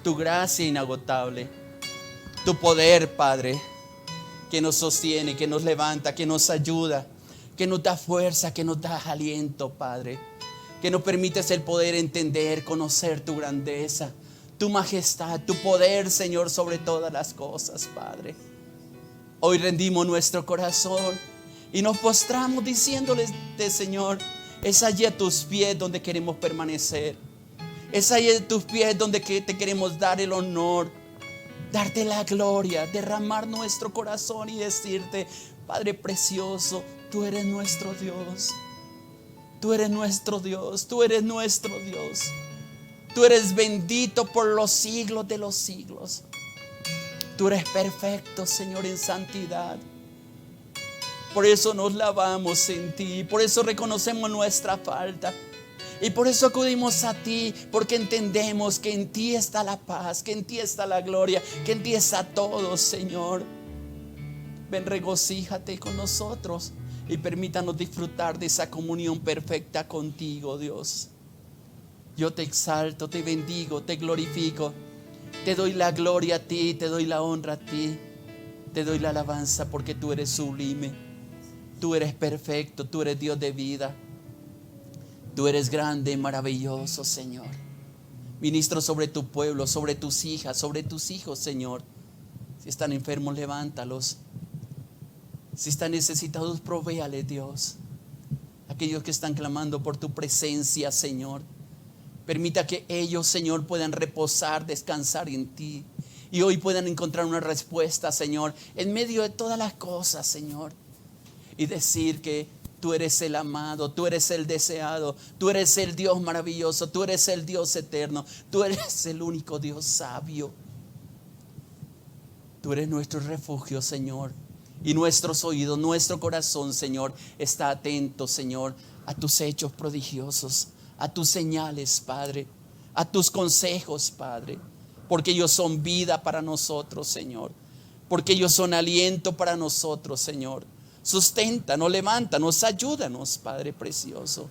tu gracia inagotable, tu poder, Padre, que nos sostiene, que nos levanta, que nos ayuda, que nos da fuerza, que nos da aliento, Padre, que nos permites el poder entender, conocer tu grandeza, tu majestad, tu poder, Señor, sobre todas las cosas, Padre. Hoy rendimos nuestro corazón y nos postramos diciéndoles, Señor, es allí a tus pies donde queremos permanecer. Es allí a tus pies donde te queremos dar el honor, darte la gloria, derramar nuestro corazón y decirte, Padre precioso, tú eres nuestro Dios. Tú eres nuestro Dios, tú eres nuestro Dios. Tú eres bendito por los siglos de los siglos. Tú eres perfecto, Señor, en santidad. Por eso nos lavamos en ti, por eso reconocemos nuestra falta. Y por eso acudimos a ti, porque entendemos que en ti está la paz, que en ti está la gloria, que en ti está todo, Señor. Ven, regocíjate con nosotros y permítanos disfrutar de esa comunión perfecta contigo, Dios. Yo te exalto, te bendigo, te glorifico. Te doy la gloria a ti, te doy la honra a ti. Te doy la alabanza porque tú eres sublime. Tú eres perfecto, tú eres Dios de vida. Tú eres grande y maravilloso, Señor. Ministro sobre tu pueblo, sobre tus hijas, sobre tus hijos, Señor. Si están enfermos, levántalos. Si están necesitados, provéales, Dios. Aquellos que están clamando por tu presencia, Señor, permita que ellos, Señor, puedan reposar, descansar en ti. Y hoy puedan encontrar una respuesta, Señor, en medio de todas las cosas, Señor. Y decir que tú eres el amado, tú eres el deseado, tú eres el Dios maravilloso, tú eres el Dios eterno, tú eres el único Dios sabio. Tú eres nuestro refugio, Señor. Y nuestros oídos, nuestro corazón, Señor, está atento, Señor, a tus hechos prodigiosos, a tus señales, Padre, a tus consejos, Padre, porque ellos son vida para nosotros, Señor, porque ellos son aliento para nosotros, Señor. Susténtanos, levántanos, ayúdanos, Padre precioso.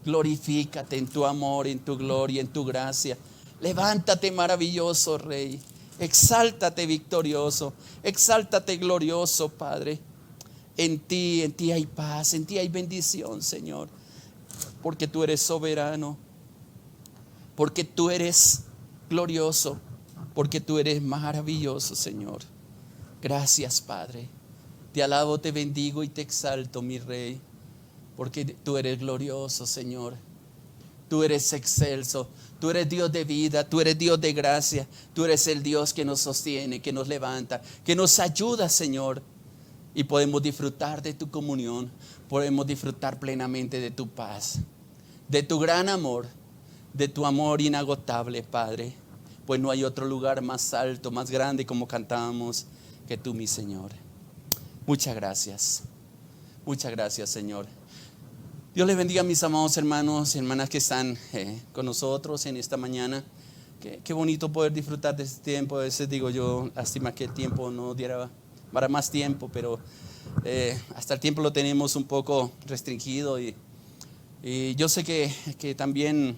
Glorifícate en tu amor, en tu gloria, en tu gracia. Levántate, maravilloso Rey. Exáltate, victorioso. Exáltate, glorioso, Padre. En ti hay paz, en ti hay bendición, Señor. Porque tú eres soberano. Porque tú eres glorioso. Porque tú eres maravilloso, Señor. Gracias, Padre. Te alabo, te bendigo y te exalto, mi Rey, porque tú eres glorioso, Señor. Tú eres excelso, tú eres Dios de vida, tú eres Dios de gracia. Tú eres el Dios que nos sostiene, que nos levanta, que nos ayuda, Señor. Y podemos disfrutar de tu comunión, podemos disfrutar plenamente de tu paz, de tu gran amor, de tu amor inagotable, Padre. Pues no hay otro lugar más alto, más grande, como cantábamos, que tú, mi Señor. Muchas gracias, Señor. Dios les bendiga a mis amados hermanos y hermanas que están con nosotros en esta mañana. Qué bonito poder disfrutar de este tiempo. A veces digo yo, lástima que el tiempo no diera para más tiempo, pero hasta el tiempo lo tenemos un poco restringido y yo sé que también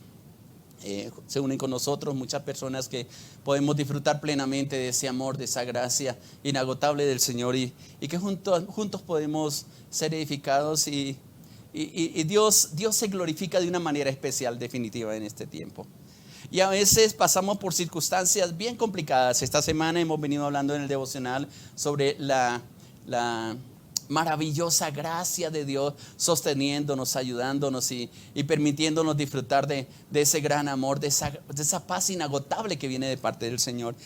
se unen con nosotros muchas personas que podemos disfrutar plenamente de ese amor, de esa gracia inagotable del Señor y que juntos podemos ser edificados y Dios se glorifica de una manera especial, definitiva, en este tiempo. Y a veces pasamos por circunstancias bien complicadas. Esta semana hemos venido hablando en el devocional sobre la maravillosa gracia de Dios sosteniéndonos, ayudándonos y permitiéndonos disfrutar de ese gran amor, de esa paz inagotable que viene de parte del Señor.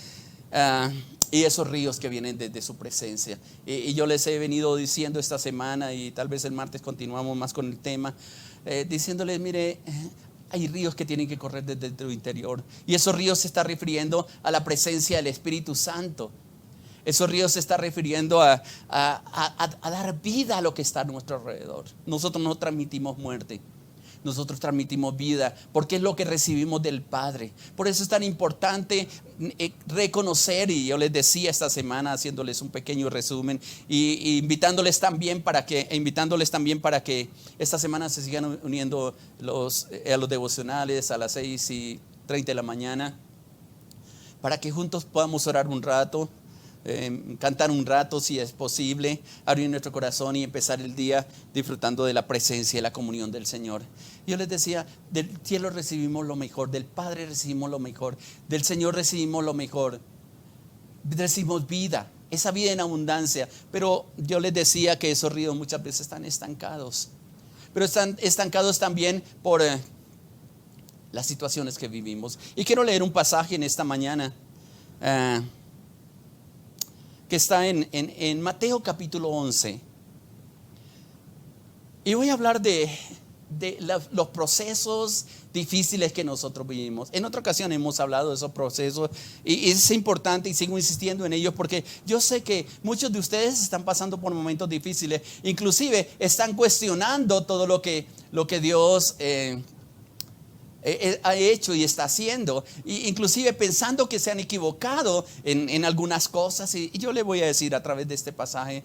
Y esos ríos que vienen desde su presencia. Y yo les he venido diciendo esta semana, y tal vez el martes continuamos más con el tema, diciéndoles, mire, hay ríos que tienen que correr desde tu interior. Y esos ríos se están refiriendo a la presencia del Espíritu Santo. Esos ríos se están refiriendo a dar vida a lo que está a nuestro alrededor. Nosotros no transmitimos muerte. Nosotros transmitimos vida porque es lo que recibimos del Padre. Por eso es tan importante reconocer, y yo les decía esta semana haciéndoles un pequeño resumen y invitándoles también para que esta semana se sigan uniendo a los devocionales a las 6:30 de la mañana. para que juntos podamos orar un rato, cantar un rato si es posible, abrir nuestro corazón y empezar el día disfrutando de la presencia y la comunión del Señor. Yo les decía, del cielo recibimos lo mejor, del Padre recibimos lo mejor, del Señor recibimos lo mejor, recibimos vida, esa vida en abundancia. Pero yo les decía que esos ríos muchas veces están estancados, pero están estancados también por las situaciones que vivimos. Y quiero leer un pasaje en esta mañana que está en Mateo capítulo 11. Y voy a hablar de los procesos difíciles que nosotros vivimos. En otra ocasión hemos hablado de esos procesos y es importante y sigo insistiendo en ellos porque yo sé que muchos de ustedes están pasando por momentos difíciles, inclusive están cuestionando todo lo que Dios ha hecho y está haciendo, inclusive pensando que se han equivocado en algunas cosas. Y yo le voy a decir a través de este pasaje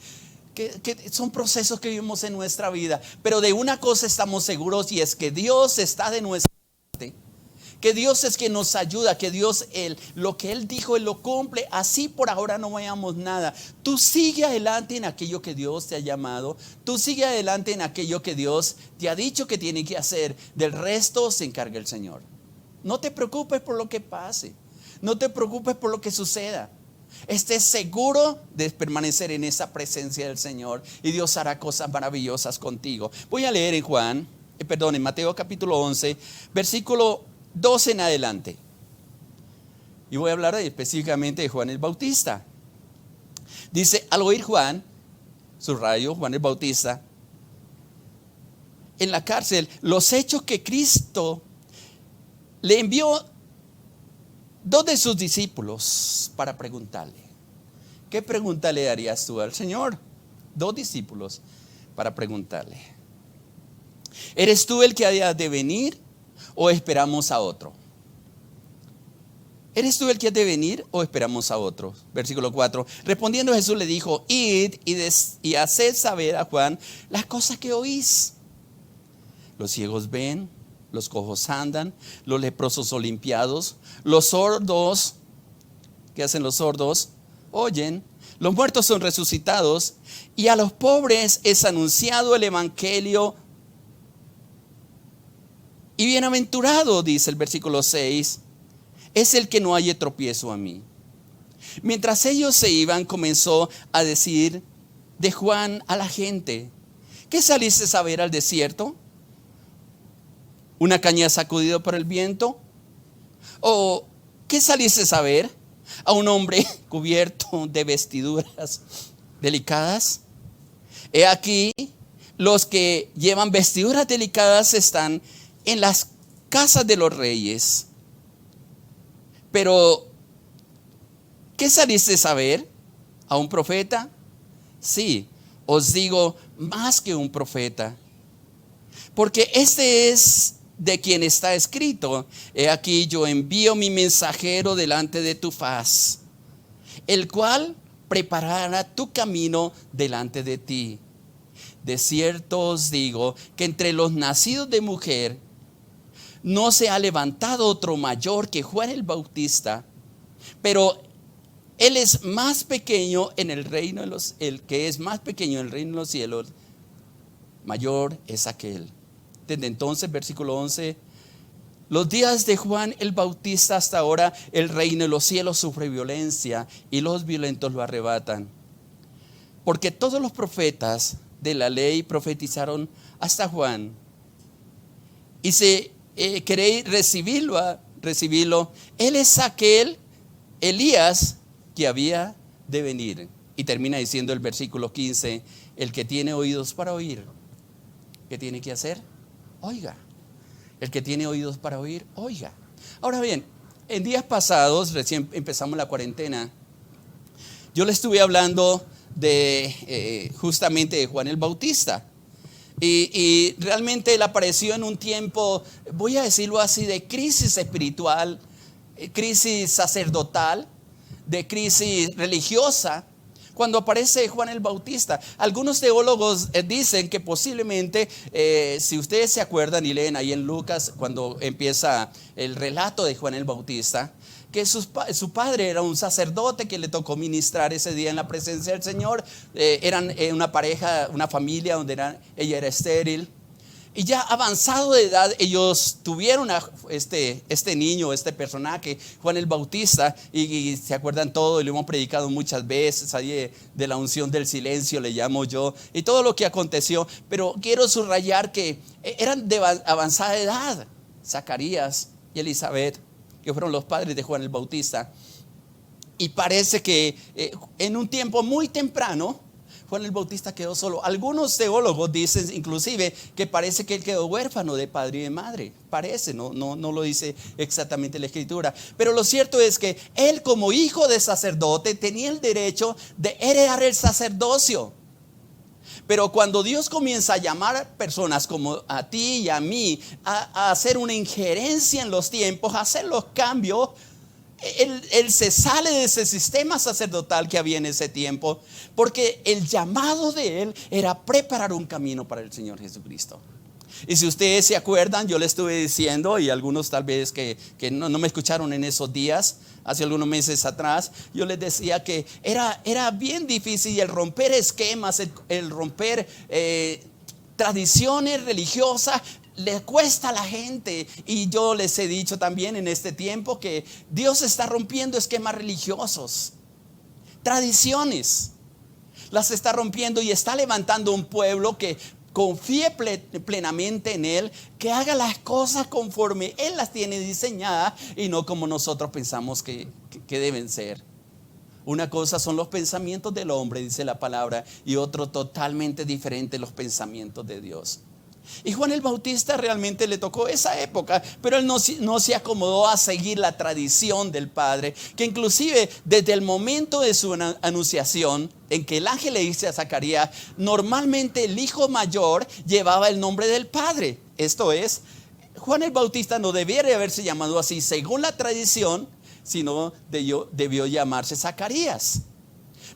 que son procesos que vivimos en nuestra vida, pero de una cosa estamos seguros, y es que Dios está de nuestra parte, que Dios es quien nos ayuda, que Dios, lo que Él dijo, Él lo cumple. Así por ahora no veamos nada. Tú sigue adelante en aquello que Dios te ha llamado, tú sigue adelante en aquello que Dios te ha dicho que tiene que hacer. Del resto se encarga el Señor. No te preocupes por lo que pase, no te preocupes por lo que suceda. Estés seguro de permanecer en esa presencia del Señor y Dios hará cosas maravillosas contigo. Voy a leer en Mateo capítulo 11, versículo 12 en adelante. Y voy a hablar específicamente de Juan el Bautista. Dice: al oír Juan, Juan el Bautista, en la cárcel, los hechos que Cristo le envió dos de sus discípulos para preguntarle. ¿Qué pregunta le darías tú al Señor? Dos discípulos para preguntarle: ¿eres tú el que ha de venir o esperamos a otro? ¿Eres tú el que ha de venir o esperamos a otro? Versículo 4. Respondiendo Jesús le dijo: id y haced saber a Juan las cosas que oís. Los ciegos ven, los cojos andan, los leprosos son limpiados, los sordos, ¿qué hacen los sordos? Oyen, los muertos son resucitados, y a los pobres es anunciado el evangelio. Y bienaventurado, dice el versículo 6, es el que no haya tropiezo a mí. Mientras ellos se iban, comenzó a decir de Juan a la gente: ¿qué saliste a ver al desierto? ¿Una caña sacudida por el viento? ¿O qué saliste a ver? ¿A un hombre cubierto de vestiduras delicadas? He aquí, los que llevan vestiduras delicadas están en las casas de los reyes. Pero, ¿qué saliste a ver? ¿A un profeta? Sí, os digo, más que un profeta. Porque este es de quien está escrito: he aquí yo envío mi mensajero delante de tu faz, el cual preparará tu camino delante de ti. De cierto os digo que entre los nacidos de mujer no se ha levantado otro mayor que Juan el Bautista, pero él es más pequeño en el reino de el que es más pequeño en el reino de los cielos, mayor es aquel. Desde entonces, versículo 11, los días de Juan el Bautista hasta ahora, el reino de los cielos sufre violencia y los violentos lo arrebatan. Porque todos los profetas de la ley profetizaron hasta Juan. Y si queréis recibirlo, él es aquel Elías que había de venir. Y termina diciendo el versículo 15: el que tiene oídos para oír, ¿qué tiene que hacer? Oiga. El que tiene oídos para oír, oiga. Ahora bien, en días pasados, recién empezamos la cuarentena, yo le estuve hablando justamente de Juan el Bautista. Y realmente él apareció en un tiempo, voy a decirlo así, de crisis espiritual, crisis sacerdotal, de crisis religiosa, cuando aparece Juan el Bautista. Algunos teólogos dicen que posiblemente, si ustedes se acuerdan y leen ahí en Lucas, cuando empieza el relato de Juan el Bautista, que su padre era un sacerdote que le tocó ministrar ese día en la presencia del Señor. Eran una pareja, una familia donde ella era estéril. Y ya avanzado de edad, ellos tuvieron a este niño, este personaje, Juan el Bautista, y se acuerdan todo, y lo hemos predicado muchas veces, ahí de la unción del silencio le llamo yo, y todo lo que aconteció. Pero quiero subrayar que eran de avanzada edad, Zacarías y Elizabeth, que fueron los padres de Juan el Bautista. Y parece que en un tiempo muy temprano, Juan el Bautista quedó solo. Algunos teólogos dicen inclusive que parece que él quedó huérfano de padre y de madre. Parece, no lo dice exactamente la escritura. Pero lo cierto es que él, como hijo de sacerdote, tenía el derecho de heredar el sacerdocio. Pero cuando Dios comienza a llamar a personas como a ti y a mí a hacer una injerencia en los tiempos, a hacer los cambios, Él se sale de ese sistema sacerdotal que había en ese tiempo, porque el llamado de él era preparar un camino para el Señor Jesucristo. Y si ustedes se acuerdan, yo les estuve diciendo, y algunos tal vez que no me escucharon en esos días, hace algunos meses atrás, yo les decía que era bien difícil el romper esquemas, el romper tradiciones religiosas. Le cuesta a la gente, y yo les he dicho también en este tiempo que Dios está rompiendo esquemas religiosos, tradiciones, las está rompiendo y está levantando un pueblo que confíe plenamente en Él, que haga las cosas conforme Él las tiene diseñadas y no como nosotros pensamos que deben ser. Una cosa son los pensamientos del hombre, dice la palabra, y otro totalmente diferente, los pensamientos de Dios. Y Juan el Bautista realmente le tocó esa época, pero él no se acomodó a seguir la tradición del Padre, que inclusive desde el momento de su anunciación, en que el ángel le dice a Zacarías, normalmente el hijo mayor llevaba el nombre del Padre. Esto es, Juan el Bautista no debiera haberse llamado así según la tradición, sino debió llamarse Zacarías.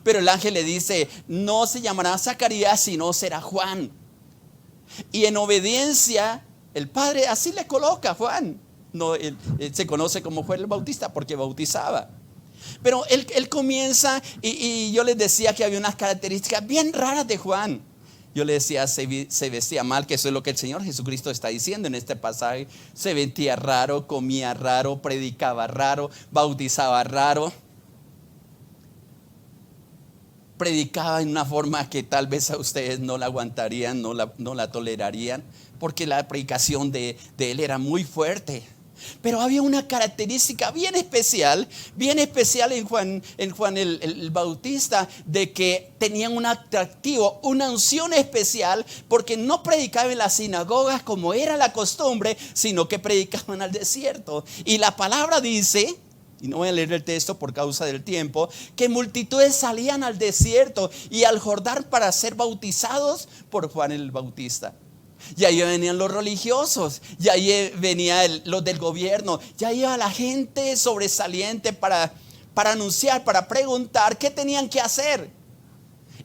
Pero el ángel le dice, no se llamará Zacarías, sino será Juan. Y en obediencia, el Padre así le coloca a Juan. No, él se conoce como Juan el Bautista porque bautizaba. Pero él comienza y yo les decía que había unas características bien raras de Juan. Yo les decía, se vestía mal, que eso es lo que el Señor Jesucristo está diciendo en este pasaje. Se vestía raro, comía raro, predicaba raro, bautizaba raro. Predicaba en una forma que tal vez a ustedes no la aguantarían, no la tolerarían, porque la predicación de él era muy fuerte. Pero había una característica bien especial en Juan el Bautista, de que tenían un atractivo, una unción especial, porque no predicaban en las sinagogas como era la costumbre, sino que predicaban al desierto. Y la palabra dice, y no voy a leer el texto por causa del tiempo, que multitudes salían al desierto y al Jordán para ser bautizados por Juan el Bautista. Y ahí venían los religiosos, y ahí venían los del gobierno, y ahí iba la gente sobresaliente para anunciar, para preguntar qué tenían que hacer.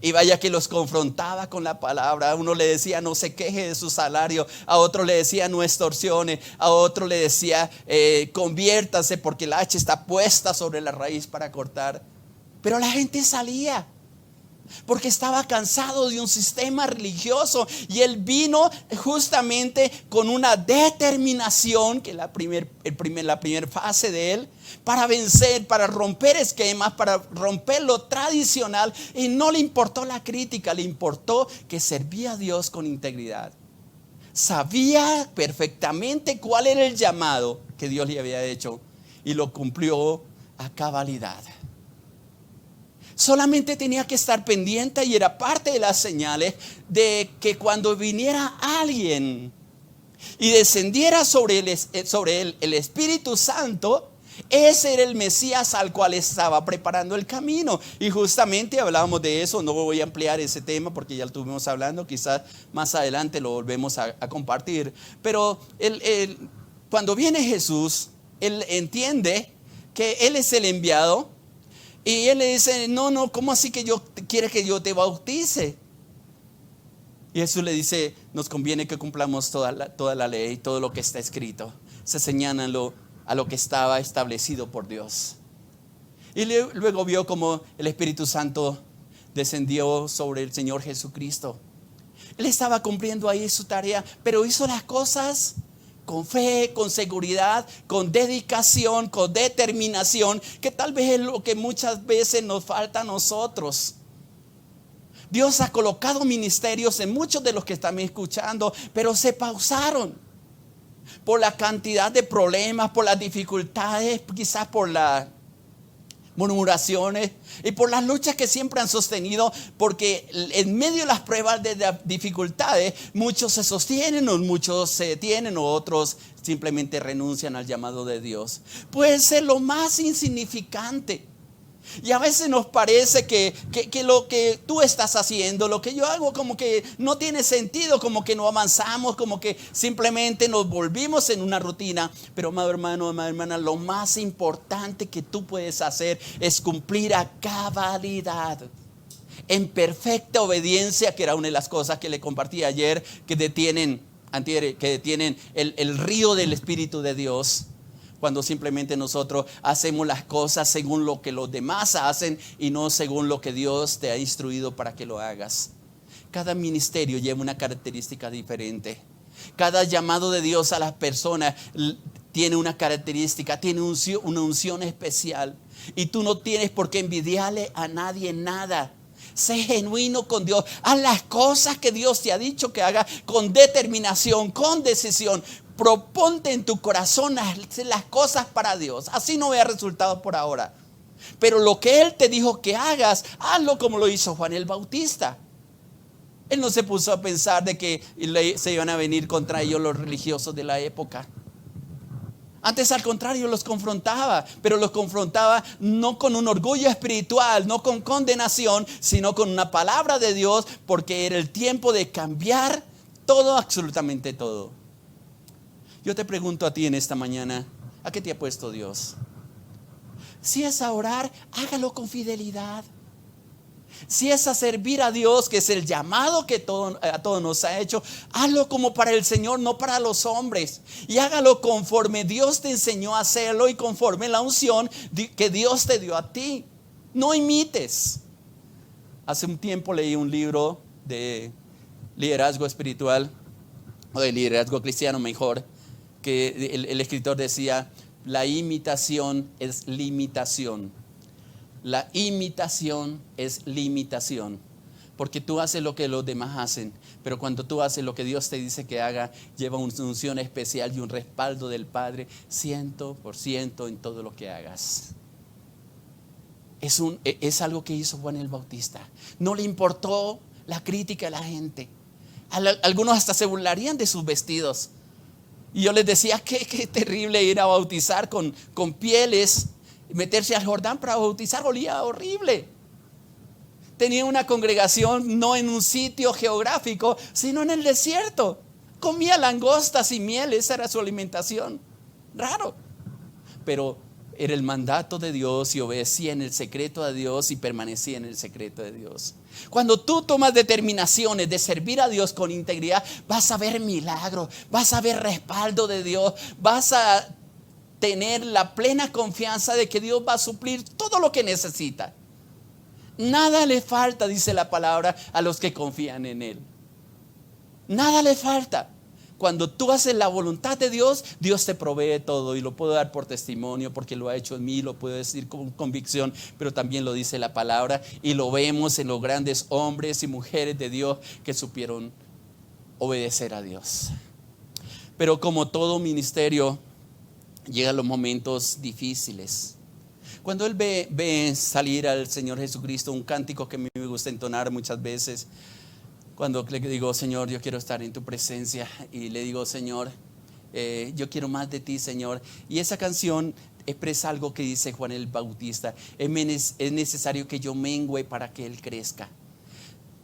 Y vaya que los confrontaba con la palabra. A uno le decía, no se queje de su salario. A otro le decía, no extorsione. A otro le decía, conviértase porque el hacha está puesta sobre la raíz para cortar. Pero la gente salía porque estaba cansado de un sistema religioso, y él vino justamente con una determinación, que es la primera fase de él, para vencer, para romper esquemas, para romper lo tradicional. Y no le importó la crítica, le importó que servía a Dios con integridad. Sabía perfectamente cuál era el llamado que Dios le había hecho y lo cumplió a cabalidad. Solamente tenía que estar pendiente, y era parte de las señales de que cuando viniera alguien y descendiera sobre él el Espíritu Santo, ese era el Mesías al cual estaba preparando el camino. Y justamente hablábamos de eso. No voy a ampliar ese tema porque ya lo estuvimos hablando. Quizás más adelante lo volvemos a compartir. Pero cuando viene Jesús, él entiende que él es el enviado. Y él le dice, no, ¿cómo así que yo quiere que yo te bautice. Y Jesús le dice, nos conviene que cumplamos toda la ley, todo lo que está escrito. Se señalan a lo que estaba establecido por Dios. Y luego vio como el Espíritu Santo descendió sobre el Señor Jesucristo. Él estaba cumpliendo ahí su tarea, pero hizo las cosas con fe, con seguridad, con dedicación, con determinación, que tal vez es lo que muchas veces nos falta a nosotros. Dios ha colocado ministerios en muchos de los que están escuchando, pero se pausaron por la cantidad de problemas, por las dificultades, quizás por las murmuraciones y por las luchas que siempre han sostenido, porque en medio de las pruebas de dificultades muchos se sostienen o muchos se detienen o otros simplemente renuncian al llamado de Dios. Puede ser lo más insignificante. Y a veces nos parece que lo que tú estás haciendo, lo que yo hago, como que no tiene sentido, como que no avanzamos, como que simplemente nos volvimos en una rutina. Pero amado hermano, amada hermana, lo más importante que tú puedes hacer es cumplir a cabalidad, en perfecta obediencia, que era una de las cosas que le compartí ayer, que detienen el río del Espíritu de Dios. Cuando simplemente nosotros hacemos las cosas según lo que los demás hacen y no según lo que Dios te ha instruido para que lo hagas. Cada ministerio lleva una característica diferente. Cada llamado de Dios a las personas tiene una característica, tiene una unción especial. Y tú no tienes por qué envidiarle a nadie nada. Sé genuino con Dios. Haz las cosas que Dios te ha dicho que haga con determinación, con decisión. Proponte en tu corazón hacer las cosas para Dios. Así no vea resultados por ahora. Pero lo que Él te dijo que hagas, hazlo como lo hizo Juan el Bautista. Él no se puso a pensar de que se iban a venir contra ellos los religiosos de la época. Antes, al contrario, los confrontaba, pero los confrontaba no con un orgullo espiritual, no con condenación, sino con una palabra de Dios, porque era el tiempo de cambiar todo, absolutamente todo. Yo te pregunto a ti en esta mañana, ¿a qué te ha puesto Dios? Si es a orar, hágalo con fidelidad. Si es a servir a Dios, que es el llamado que a todos nos ha hecho, hazlo como para el Señor, no para los hombres. Y hágalo conforme Dios te enseñó a hacerlo y conforme la unción que Dios te dio a ti. No imites. Hace un tiempo leí un libro de liderazgo espiritual, o de liderazgo cristiano mejor, que el escritor decía, la imitación es limitación. La imitación es limitación, porque tú haces lo que los demás hacen, pero cuando tú haces lo que Dios te dice que haga, lleva una unción especial y un respaldo del Padre 100% en todo lo que hagas. Es algo que hizo Juan el Bautista. No le importó la crítica de la gente. Algunos hasta se burlarían de sus vestidos. Y yo les decía, qué terrible ir a bautizar con pieles. Meterse al Jordán para bautizar olía horrible. Tenía una congregación no en un sitio geográfico, sino en el desierto. Comía langostas y miel, esa era su alimentación. Raro. Pero era el mandato de Dios y obedecía en el secreto de Dios y permanecía en el secreto de Dios. Cuando tú tomas determinaciones de servir a Dios con integridad, vas a ver milagros, vas a ver respaldo de Dios, vas a tener la plena confianza de que Dios va a suplir todo lo que necesita. Nada le falta, dice la palabra, a los que confían en Él. Nada le falta. Cuando tú haces la voluntad de Dios, Dios te provee todo, y lo puedo dar por testimonio porque lo ha hecho en mí, lo puedo decir con convicción, pero también lo dice la palabra y lo vemos en los grandes hombres y mujeres de Dios que supieron obedecer a Dios. Pero como todo ministerio, llegan los momentos difíciles. Cuando Él ve salir al Señor Jesucristo, un cántico que a mí me gusta entonar muchas veces, cuando le digo, Señor, yo quiero estar en tu presencia, y le digo, Señor, yo quiero más de ti, Señor. Y esa canción expresa algo que dice Juan el Bautista: es necesario que yo mengüe para que Él crezca.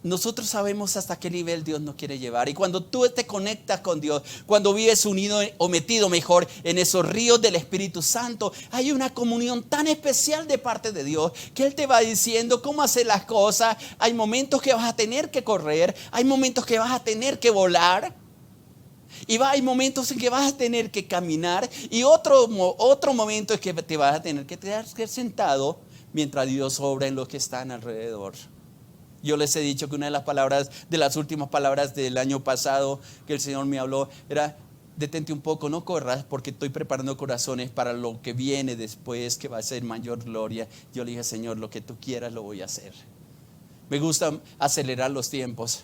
nosotros sabemos hasta qué nivel Dios nos quiere llevar. Y cuando tú te conectas con Dios, cuando vives unido o metido mejor en esos ríos del Espíritu Santo, hay una comunión tan especial de parte de Dios que Él te va diciendo cómo hacer las cosas. Hay momentos que vas a tener que correr, hay momentos que vas a tener que volar. Y hay momentos en que vas a tener que caminar. Y otro momento es que te vas a tener que quedar sentado mientras Dios obra en los que están alrededor. Yo les he dicho que una de las últimas palabras del año pasado que el Señor me habló era: detente un poco, no corras, porque estoy preparando corazones para lo que viene después, que va a ser mayor gloria. Yo le dije: Señor, lo que tú quieras lo voy a hacer. Me gusta acelerar los tiempos,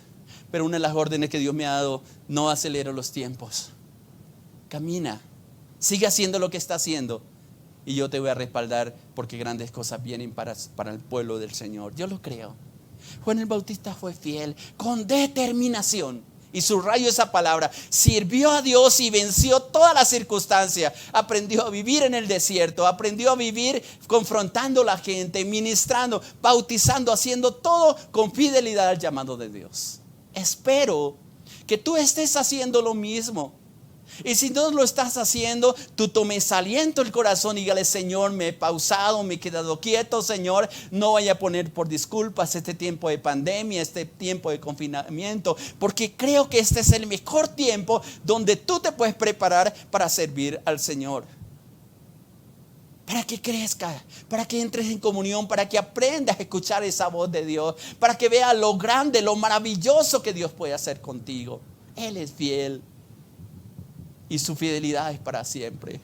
pero una de las órdenes que Dios me ha dado: no acelero los tiempos. Camina, sigue haciendo lo que está haciendo, y yo te voy a respaldar, porque grandes cosas vienen para el pueblo del Señor. Yo lo creo. Juan el Bautista fue fiel, con determinación, y subrayo esa palabra, sirvió a Dios y venció todas las circunstancias. Aprendió a vivir en el desierto, aprendió a vivir confrontando a la gente, ministrando, bautizando, haciendo todo con fidelidad al llamado de Dios. Espero que tú estés haciendo lo mismo. Y si no lo estás haciendo, tú tomes aliento el corazón y dígale: Señor, me he pausado, me he quedado quieto, Señor, no vaya a poner por disculpas este tiempo de pandemia, este tiempo de confinamiento, porque creo que este es el mejor tiempo donde tú te puedes preparar para servir al Señor. Para que crezca, para que entres en comunión, para que aprendas a escuchar esa voz de Dios, para que veas lo grande, lo maravilloso que Dios puede hacer contigo. Él es fiel. Y su fidelidad es para siempre.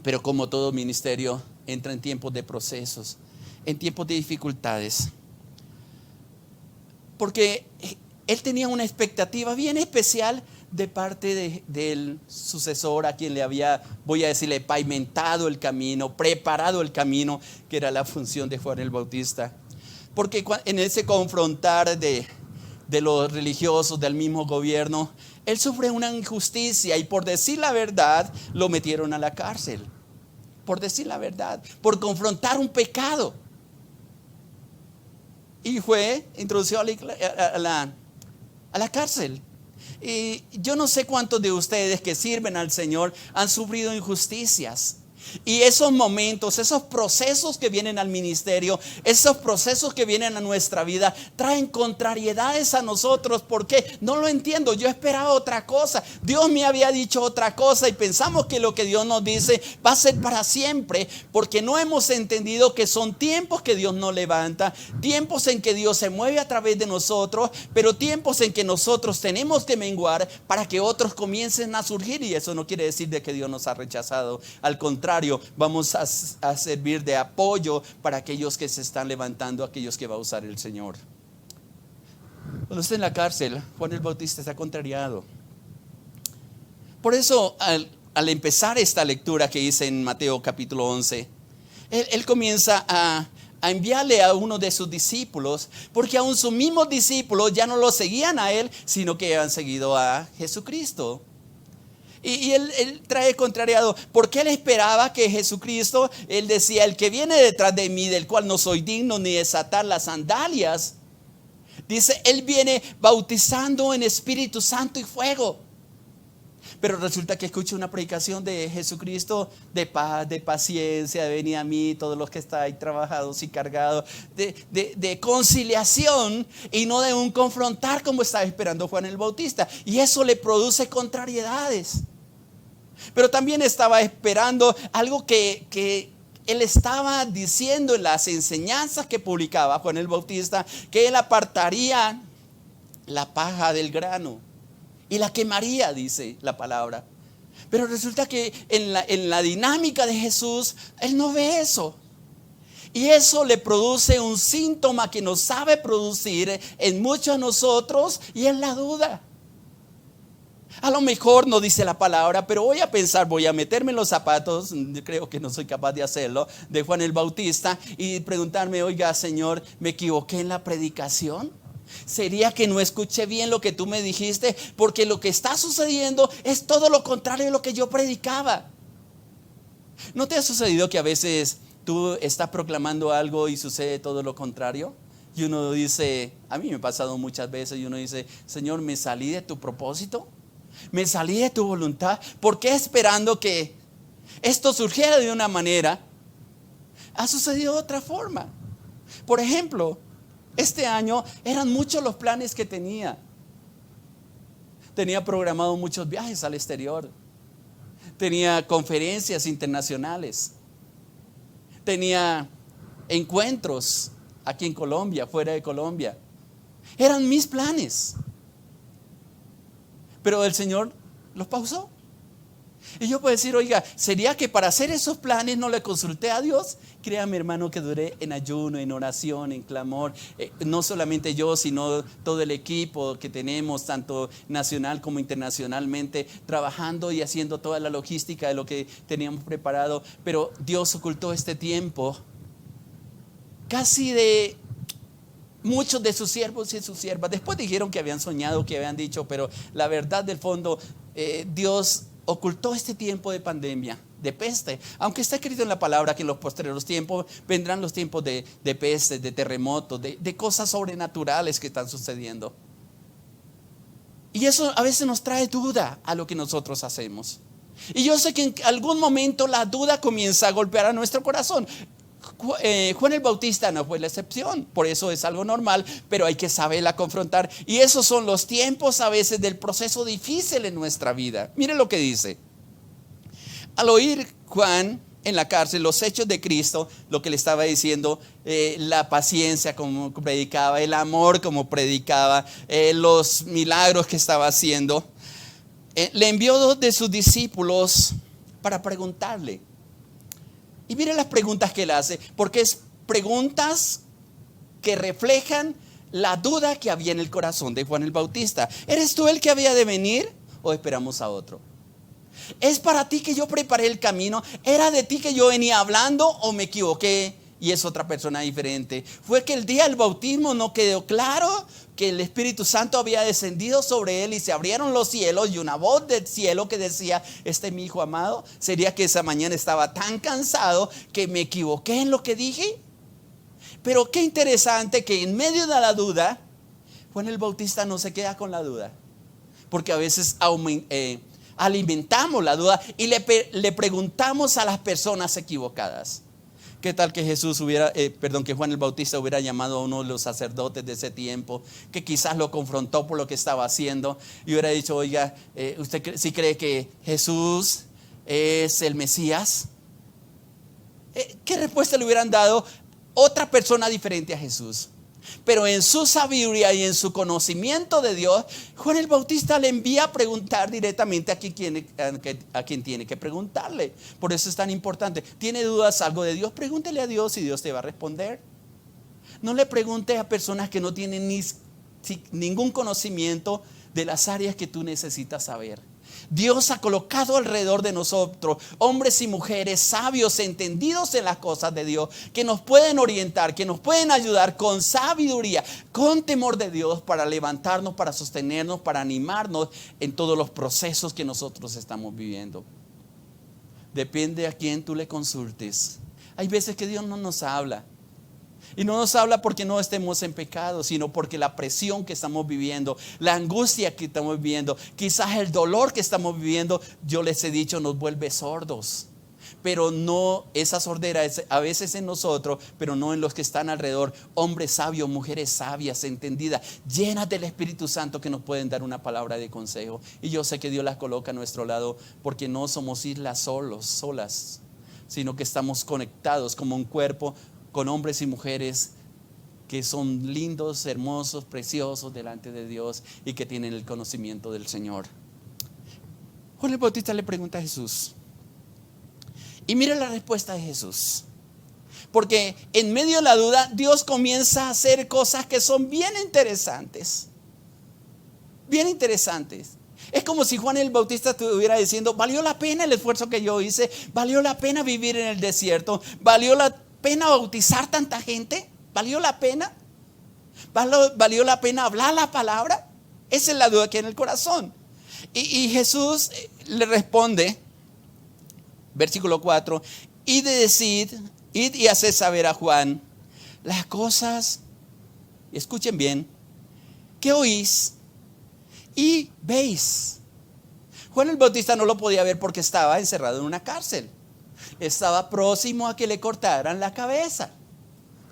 Pero como todo ministerio, entra en tiempos de procesos, en tiempos de dificultades. Porque él tenía una expectativa bien especial de parte del sucesor, a quien le había, voy a decirle, pavimentado el camino, preparado el camino, que era la función de Juan el Bautista. Porque en ese confrontar de los religiosos, del mismo gobierno, él sufre una injusticia, y por decir la verdad lo metieron a la cárcel. Por decir la verdad, por confrontar un pecado. Y fue introducido a la cárcel. Y yo no sé cuántos de ustedes que sirven al Señor han sufrido injusticias. Y esos momentos, esos procesos que vienen al ministerio, esos procesos que vienen a nuestra vida, traen contrariedades a nosotros. Porque no lo entiendo, yo esperaba otra cosa, Dios me había dicho otra cosa, y pensamos que lo que Dios nos dice va a ser para siempre, porque no hemos entendido que son tiempos que Dios nos levanta, tiempos en que Dios se mueve a través de nosotros, pero tiempos en que nosotros tenemos que menguar para que otros comiencen a surgir. Y eso no quiere decir de que Dios nos ha rechazado, al contrario, vamos a servir de apoyo para aquellos que se están levantando, aquellos que va a usar el Señor. Cuando está en la cárcel, Juan el Bautista está contrariado. Por eso, al empezar esta lectura que hice en Mateo capítulo 11, él comienza a enviarle a uno de sus discípulos, porque aún sus mismos discípulos ya no lo seguían a él, sino que han seguido a Jesucristo. Y él trae contrariado, porque él esperaba que Jesucristo, él decía: el que viene detrás de mí, del cual no soy digno ni desatar las sandalias, dice, él viene bautizando en Espíritu Santo y fuego. Pero resulta que escucha una predicación de Jesucristo de paz, de paciencia, de venid a mí todos los que estáis trabajados y cargados, de conciliación, y no de un confrontar como estaba esperando Juan el Bautista. Y eso le produce contrariedades. Pero también estaba esperando algo que él estaba diciendo en las enseñanzas que publicaba Juan el Bautista, que él apartaría la paja del grano y la quemaría, dice la palabra. Pero resulta que en la dinámica de Jesús, él no ve eso. Y eso le produce un síntoma que nos sabe producir en muchos de nosotros, y es la duda. A lo mejor no dice la palabra, pero voy a pensar, voy a meterme en los zapatos, creo que no soy capaz de hacerlo, de Juan el Bautista, y preguntarme: oiga, Señor, ¿me equivoqué en la predicación? ¿Sería que no escuché bien lo que tú me dijiste? Porque lo que está sucediendo es todo lo contrario de lo que yo predicaba. ¿No te ha sucedido que a veces tú estás proclamando algo y sucede todo lo contrario? Y uno dice, a mí me ha pasado muchas veces, y uno dice, Señor, me salí de tu propósito, me salí de tu voluntad. ¿Por qué esperando que esto surgiera de una manera? Ha sucedido de otra forma. Por ejemplo, este año eran muchos los planes que tenía. Tenía programado muchos viajes al exterior. Tenía conferencias internacionales. Tenía encuentros aquí en Colombia, fuera de Colombia. Eran mis planes. Pero el Señor los pausó. Y yo puedo decir, oiga, ¿sería que para hacer esos planes no le consulté a Dios? Créame, hermano, que duré en ayuno, en oración, en clamor. No solamente yo, sino todo el equipo que tenemos, tanto nacional como internacionalmente, trabajando y haciendo toda la logística de lo que teníamos preparado. Pero Dios ocultó este tiempo casi de muchos de sus siervos y sus siervas. Después dijeron que habían soñado, que habían dicho, pero la verdad del fondo, Dios ocultó este tiempo de pandemia, de peste. Aunque está escrito en la palabra que en los postreros tiempos vendrán los tiempos de peste, de terremotos, de cosas sobrenaturales que están sucediendo. Y eso a veces nos trae duda a lo que nosotros hacemos. Y yo sé que en algún momento la duda comienza a golpear a nuestro corazón. Juan el Bautista no fue la excepción, por eso es algo normal, pero hay que saberla confrontar. Y esos son los tiempos a veces del proceso difícil en nuestra vida. Mire lo que dice. Al oír Juan en la cárcel los hechos de Cristo, lo que le estaba diciendo, la paciencia como predicaba, el amor como predicaba, los milagros que estaba haciendo, le envió 2 de sus discípulos para preguntarle. Y mire las preguntas que él hace, porque es preguntas que reflejan la duda que había en el corazón de Juan el Bautista. ¿Eres tú el que había de venir o esperamos a otro? ¿Es para ti que yo preparé el camino? ¿Era de ti que yo venía hablando o me equivoqué y es otra persona diferente? ¿Fue que el día del bautismo no quedó claro que el Espíritu Santo había descendido sobre él y se abrieron los cielos y una voz del cielo que decía, este es mi hijo amado? ¿Sería que esa mañana estaba tan cansado que me equivoqué en lo que dije? Pero qué interesante que en medio de la duda, Juan el Bautista no se queda con la duda, porque a veces alimentamos la duda y le preguntamos a las personas equivocadas. ¿Qué tal que que Juan el Bautista hubiera llamado a uno de los sacerdotes de ese tiempo, que quizás lo confrontó por lo que estaba haciendo y hubiera dicho, oiga, ¿usted sí cree que Jesús es el Mesías? ¿Qué respuesta le hubieran dado otra persona diferente a Jesús? Pero en su sabiduría y en su conocimiento de Dios, Juan el Bautista le envía a preguntar directamente a quien tiene que preguntarle. Por eso es tan importante. ¿Tiene dudas algo de Dios? Pregúntele a Dios y Dios te va a responder. No le preguntes a personas que no tienen ningún conocimiento de las áreas que tú necesitas saber. Dios ha colocado alrededor de nosotros hombres y mujeres sabios, entendidos en las cosas de Dios, que nos pueden orientar, que nos pueden ayudar con sabiduría, con temor de Dios, para levantarnos, para sostenernos, para animarnos en todos los procesos que nosotros estamos viviendo. Depende a quién tú le consultes. Hay veces que Dios no nos habla. Y no nos habla porque no estemos en pecado, sino porque la presión que estamos viviendo, la angustia que estamos viviendo, quizás el dolor que estamos viviendo, yo les he dicho, nos vuelve sordos. Pero no, esa sordera es a veces en nosotros, pero no en los que están alrededor. Hombres sabios, mujeres sabias, entendidas, llenas del Espíritu Santo, que nos pueden dar una palabra de consejo. Y yo sé que Dios las coloca a nuestro lado, porque no somos islas solas, sino que estamos conectados como un cuerpo con hombres y mujeres que son lindos, hermosos, preciosos delante de Dios y que tienen el conocimiento del Señor. Juan el Bautista le pregunta a Jesús. Y mira la respuesta de Jesús. Porque en medio de la duda, Dios comienza a hacer cosas que son bien interesantes. Bien interesantes. Es como si Juan el Bautista estuviera diciendo, ¿valió la pena el esfuerzo que yo hice? ¿Valió la pena vivir en el desierto? ¿Valió la pena bautizar tanta gente? ¿Valió la pena? ¿Valió la pena hablar la palabra? Esa es la duda que hay en el corazón. Y Jesús le responde, versículo 4, id y haced saber a Juan las cosas escuchen bien, ¿qué oís y veis? Juan el Bautista no lo podía ver porque estaba encerrado en una cárcel. Estaba próximo a que le cortaran la cabeza,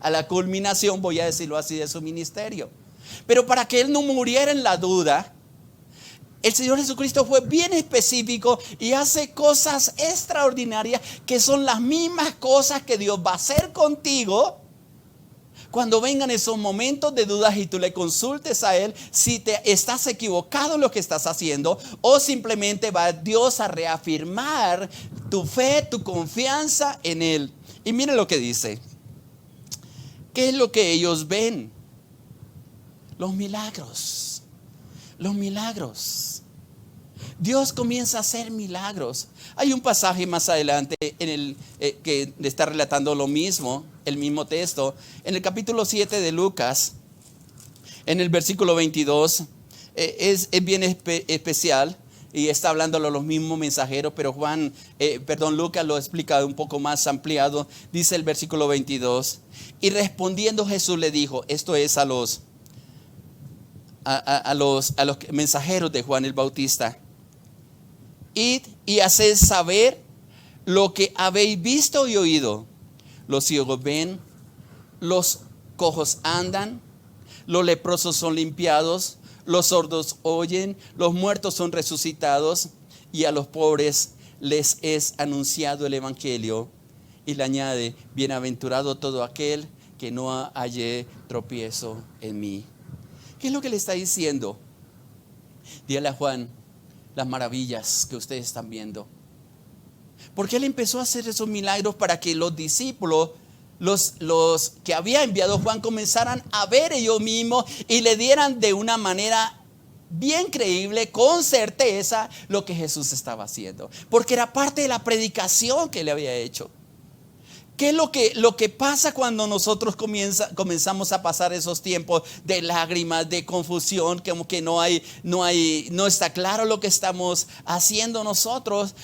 a la culminación, voy a decirlo así, de su ministerio. Pero para que él no muriera en la duda, el Señor Jesucristo fue bien específico y hace cosas extraordinarias que son las mismas cosas que Dios va a hacer contigo cuando vengan esos momentos de dudas y tú le consultes a Él si te estás equivocado en lo que estás haciendo, o simplemente va Dios a reafirmar tu fe, tu confianza en Él. Y miren lo que dice. ¿Qué es lo que ellos ven? Los milagros. Los milagros. Dios comienza a hacer milagros. Hay un pasaje más adelante en el que está relatando lo mismo, el mismo texto, en el capítulo 7 de Lucas, en el versículo 22, es bien especial y está hablando los mismos mensajeros, pero Lucas lo explica un poco más ampliado. Dice el versículo 22, y respondiendo Jesús le dijo, esto es a los mensajeros de Juan el Bautista: id y haced saber lo que habéis visto y oído. Los ciegos ven, los cojos andan, los leprosos son limpiados, los sordos oyen, los muertos son resucitados, y a los pobres les es anunciado el evangelio. Y le añade: bienaventurado todo aquel que no halle tropiezo en mí. ¿Qué es lo que le está diciendo? Dígale a Juan las maravillas que ustedes están viendo. Porque él empezó a hacer esos milagros para que los discípulos, los que había enviado Juan, comenzaran a ver ellos mismos y le dieran de una manera bien creíble, con certeza, lo que Jesús estaba haciendo. Porque era parte de la predicación que le había hecho. ¿Qué es lo que pasa cuando nosotros comenzamos a pasar esos tiempos de lágrimas, de confusión, como que no está claro lo que estamos haciendo nosotros?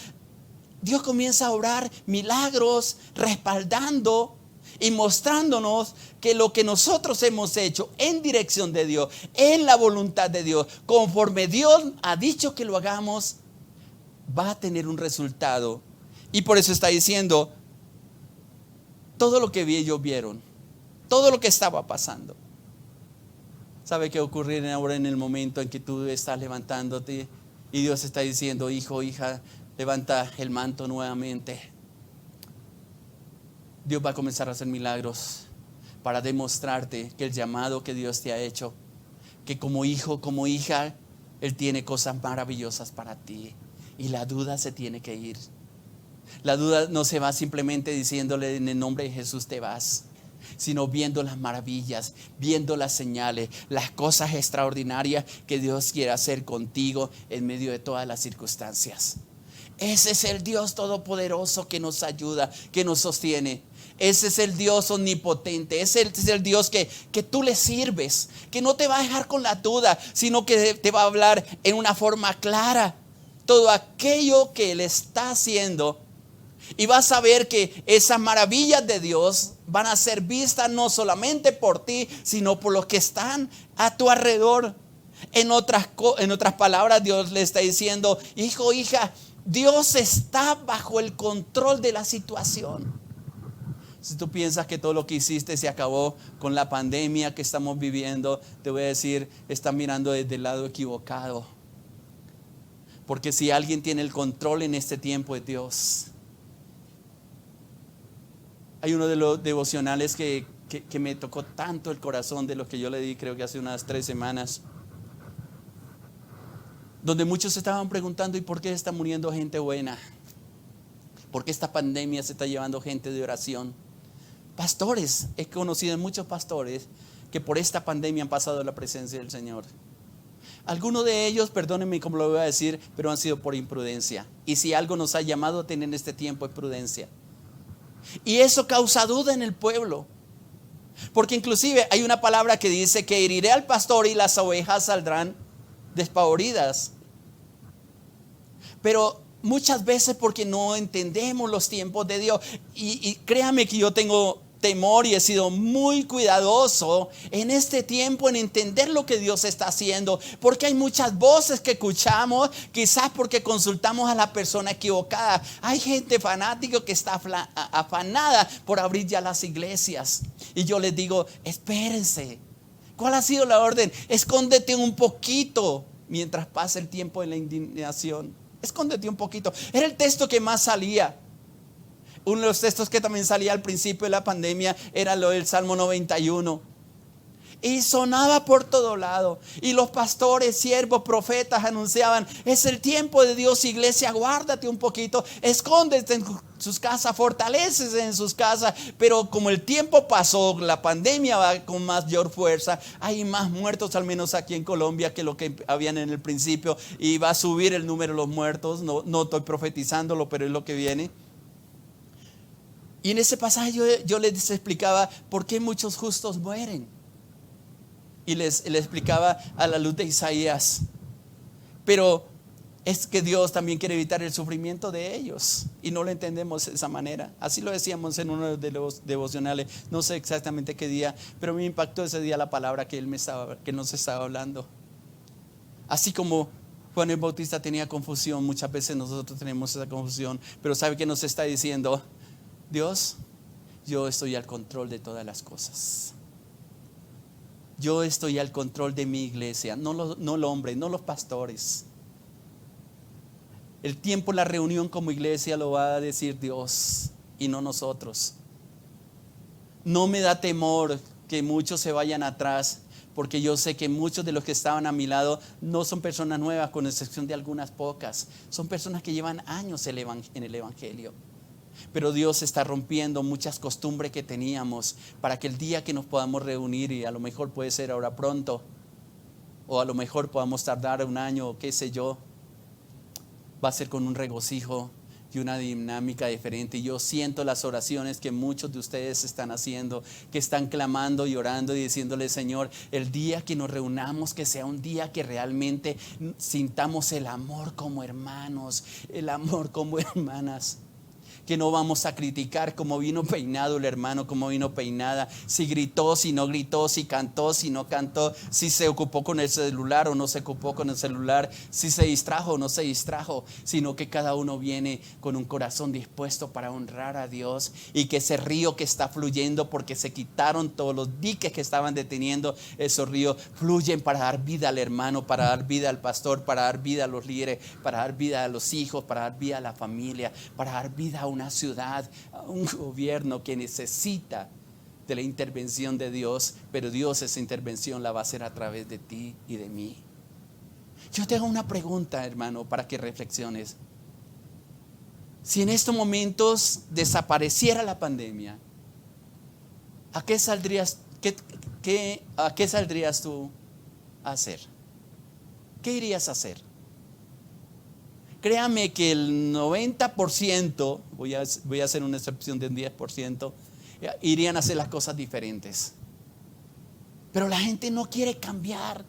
Dios comienza a obrar milagros, respaldando y mostrándonos que lo que nosotros hemos hecho en dirección de Dios, en la voluntad de Dios, conforme Dios ha dicho que lo hagamos, va a tener un resultado. Y por eso está diciendo: todo lo que ellos vieron, todo lo que estaba pasando. ¿Sabe qué ocurre ahora en el momento en que tú estás levantándote y Dios está diciendo: hijo, hija, levanta el manto nuevamente? Dios va a comenzar a hacer milagros para demostrarte que el llamado que Dios te ha hecho, que como hijo, como hija, Él tiene cosas maravillosas para ti. Y la duda se tiene que ir. La duda no se va simplemente diciéndole: en el nombre de Jesús te vas, sino viendo las maravillas, viendo las señales, las cosas extraordinarias que Dios quiere hacer contigo en medio de todas las circunstancias. Ese es el Dios todopoderoso que nos ayuda, que nos sostiene. Ese es el Dios omnipotente. Ese es el Dios que tú le sirves, que no te va a dejar con la duda, sino que te va a hablar en una forma clara todo aquello que Él está haciendo. Y vas a ver que esas maravillas de Dios van a ser vistas no solamente por ti, sino por los que están a tu alrededor. En otras palabras, Dios le está diciendo: hijo, hija, Dios está bajo el control de la situación. Si tú piensas que todo lo que hiciste se acabó con la pandemia que estamos viviendo, te voy a decir, estás mirando desde el lado equivocado. Porque si alguien tiene el control en este tiempo, es Dios. Hay uno de los devocionales que me tocó tanto el corazón, de los que yo le di, creo que hace unas 3 semanas, donde muchos estaban preguntando: ¿y por qué está muriendo gente buena? ¿Por qué esta pandemia se está llevando gente de oración? Pastores, he conocido muchos pastores que por esta pandemia han pasado a la presencia del Señor. Algunos de ellos, perdónenme como lo voy a decir, pero han sido por imprudencia. Y si algo nos ha llamado a tener en este tiempo es prudencia. Y eso causa duda en el pueblo. Porque inclusive hay una palabra que dice que heriré al pastor y las ovejas saldrán despavoridas. Pero muchas veces porque no entendemos los tiempos de Dios. Y créame que yo tengo temor y he sido muy cuidadoso en este tiempo en entender lo que Dios está haciendo, porque hay muchas voces que escuchamos, quizás porque consultamos a la persona equivocada. Hay gente fanática que está afanada por abrir ya las iglesias, y yo les digo, espérense. ¿Cuál ha sido la orden? Escóndete un poquito mientras pasa el tiempo de la indignación. Escóndete un poquito. Era el texto que más salía. Uno de los textos que también salía al principio de la pandemia era lo del Salmo 91. Y sonaba por todo lado. Y los pastores, siervos, profetas anunciaban: es el tiempo de Dios, iglesia, guárdate un poquito, escóndete en sus casas, fortalécese en sus casas. Pero como el tiempo pasó, la pandemia va con mayor fuerza, hay más muertos, al menos aquí en Colombia, que lo que habían en el principio. Y va a subir el número de los muertos. No estoy profetizándolo, pero es lo que viene. Y en ese pasaje yo les explicaba por qué muchos justos mueren. Y les explicaba a la luz de Isaías. Pero es que Dios también quiere evitar el sufrimiento de ellos. Y no lo entendemos de esa manera. Así lo decíamos en uno de los devocionales. No sé exactamente qué día, pero me impactó ese día la palabra que nos estaba hablando. Así como Juan el Bautista tenía confusión, muchas veces nosotros tenemos esa confusión. Pero ¿sabe qué nos está diciendo? Dios, yo estoy al control de todas las cosas. Yo estoy al control de mi iglesia, no el hombre, no los pastores. El tiempo en la reunión como iglesia lo va a decir Dios y no nosotros. No me da temor que muchos se vayan atrás, porque yo sé que muchos de los que estaban a mi lado no son personas nuevas, con excepción de algunas pocas. Son personas que llevan años en el evangelio. Pero Dios está rompiendo muchas costumbres que teníamos para que el día que nos podamos reunir, y a lo mejor puede ser ahora pronto, o a lo mejor podamos tardar un año, o qué sé yo, va a ser con un regocijo y una dinámica diferente. Y yo siento las oraciones que muchos de ustedes están haciendo, que están clamando y orando y diciéndole: Señor, el día que nos reunamos, que sea un día que realmente sintamos el amor como hermanos, el amor como hermanas. Que no vamos a criticar cómo vino peinado el hermano, cómo vino peinada, si gritó, si no gritó, si cantó, si no cantó, si se ocupó con el celular o no se ocupó con el celular, si se distrajo o no se distrajo, sino que cada uno viene con un corazón dispuesto para honrar a Dios, y que ese río que está fluyendo, porque se quitaron todos los diques que estaban deteniendo esos ríos, fluyen para dar vida al hermano, para dar vida al pastor, para dar vida a los líderes, para dar vida a los hijos, para dar vida a la familia, para dar vida a una ciudad, a un gobierno que necesita de la intervención de Dios. Pero Dios esa intervención la va a hacer a través de ti y de mí. Yo te hago una pregunta, hermano, para que reflexiones. Si en estos momentos desapareciera la pandemia, ¿a qué saldrías tú a hacer? ¿Qué irías a hacer? Créame que el 90%, voy a hacer una excepción de un 10%, irían a hacer las cosas diferentes. Pero la gente no quiere cambiar.